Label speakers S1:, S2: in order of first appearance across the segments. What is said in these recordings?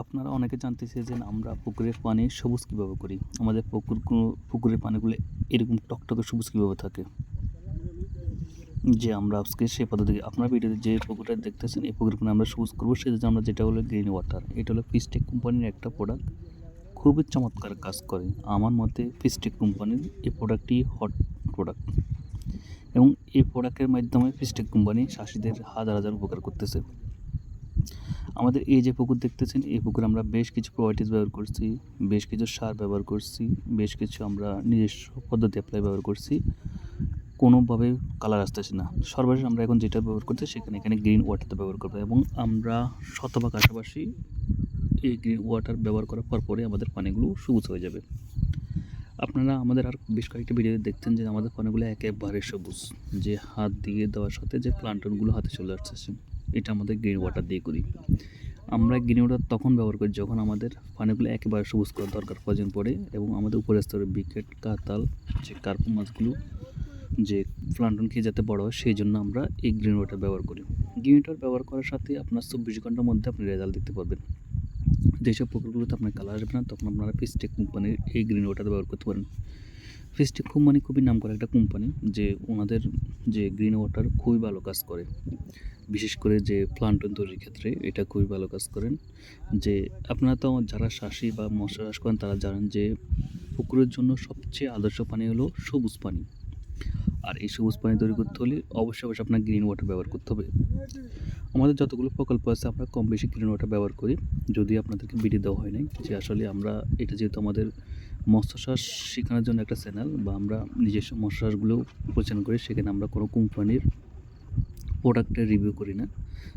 S1: আপনারা অনেকে জানতে চেয়েছেন আমরা পুকুরের পানি সবুজ কীভাবে করি? আমাদের পুকুরের পানিগুলো এরকম টকটকে সবুজ কীভাবে থাকে? যে আমরা আজকে সেই পদ্ধতি আপনার ভিডিওতে যে পুকুরটা দেখতেছেন এই পুকুরের পানি আমরা সবুজ করবো সেজন্য আমরা যেটা হলো গ্রিন ওয়াটার। এটা হলো ফিশটেক কোম্পানির একটা প্রোডাক্ট। খুবই চমৎকার কাজ করে। আমার মতে ফিশটেক কোম্পানির এই প্রোডাক্টটি হট প্রোডাক্ট এবং এই প্রোডাক্টের মাধ্যমে ফিশটেক কোম্পানি চাষিদের হাজার হাজার উপকার করতেছে। আমাদের এই যে পুকুর দেখতেছেন এই পুকুরে আমরা বেশ কিছু প্রপার্টিস ব্যবহার করছি, বেশ কিছু সার ব্যবহার করছি, বেশ কিছু আমরা নিজস্ব পদ্ধতি ব্যবহার করছি। কোনোভাবে কালার আসতেছে না। সর্বশেষ আমরা এখন যেটা ব্যবহার করছি এখানে গ্রিন ওয়াটার ব্যবহার করবো এবং আমরা শতভাগ আশাবাসী এই গ্রিন ওয়াটার ব্যবহার করার পরে আমাদের পানিগুলো সবুজ হয়ে যাবে। আপনারা আমাদের আর বেশ কয়েকটি ভিডিওতে দেখতেন যে আমাদের পানিগুলো একেবারে সবুজ, যে হাত দিয়ে দেওয়ার সাথে যে প্লান্টনগুলো হাতে চলে আসতেছে, এটা আমাদের গ্রিন ওয়াটার দিয়ে করি। আমরা গ্রিন ওয়াটার তখন ব্যবহার করি যখন আমাদের পানিগুলো একেবারে সবুজ করার দরকার প্রয়োজন পড়ে এবং আমাদের উপরের স্তরে বিকেট, কাতাল, যে কার্পু মাছগুলো যে প্লান্টন খেয়ে যাতে বড় হয় সেই জন্য আমরা এই গ্রিন ওয়াটার ব্যবহার করি। গ্রিন ওয়াটার ব্যবহার করার সাথে আপনার 24 ঘন্টার মধ্যে আপনি রেজাল্ট দেখতে পারবেন। যেসব পুকুরগুলোতে আপনার কালার আসবে না তখন আপনারা ফিশটেক কোম্পানির এই গ্রিন ওয়াটার ব্যবহার করতে পারেন। ফিশটেক কোম্পানি খুবই নামকরা একটা কোম্পানি, যে ওনাদের যে গ্রিন ওয়াটার খুবই ভালো কাজ করে। বিশেষ করে যে প্লান্টন তৈরির ক্ষেত্রে এটা খুবই ভালো কাজ করেন। যে আপনারা তো যারা চাষি বা মৎস্য চাষ করেন তারা জানেন যে পুকুরের জন্য সবচেয়ে আদর্শ পানি হলো সবুজ পানি। আর এই সবুজ পানি তৈরি করতে হলে অবশ্যই আপনার গ্রিন ওয়াটার ব্যবহার করতে হবে। আমাদের যতগুলো প্রকল্প আছে আমরা কম বেশি গ্রিন ওয়াটার ব্যবহার করি। যদি আপনাদেরকে ভিডিও দেওয়া হয় নাই যে আসলে আমরা এটা যেহেতু আমাদের মৎস্য চাষ শেখানোর জন্য একটা চ্যানেল বা আমরা নিজস্ব মৎস্য চাষগুলো পরিচালনা করি, সেখানে আমরা কোনো কোম্পানির প্রোডাক্টের রিভিউ করি না,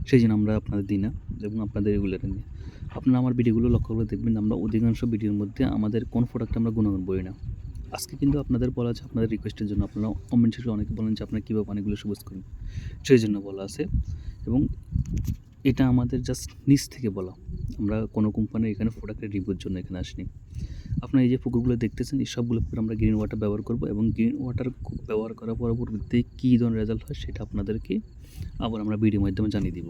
S1: সেই জন্য আমরা আপনাদের দিই না এবং আপনাদের রেগুলার নিই। আপনারা আমার ভিডিওগুলো লক্ষ্য করে দেখবেন আমরা অধিকাংশ ভিডিওর মধ্যে আমাদের কোন প্রোডাক্ট আমরা গুণগান বলি না। আজকে কিন্তু আপনাদের বলা আছে আপনাদের রিকোয়েস্টের জন্য, আপনারা কমেন্ট সেকশনে অনেকে বলেন যে আপনারা কীভাবে পানিগুলো সবুজ করেন, সেই জন্য বলা আছে এবং এটা আমাদের জাস্ট নিজ থেকে বলা। আমরা কোনো কোম্পানির এখানে প্রোডাক্টের রিভিউর জন্য এখানে আসিনি। আপনারা এই যে পুকুরগুলো দেখতেছেন এই সবগুলো পুকুরে আমরা গ্রিন ওয়াটার ব্যবহার করব এবং গ্রিন ওয়াটার ব্যবহার করার পরবর্তীতে কী ধরনের রেজাল্ট হয় সেটা আপনাদেরকে আবার আমরা ভিডিওর মাধ্যমে জানিয়ে দিব।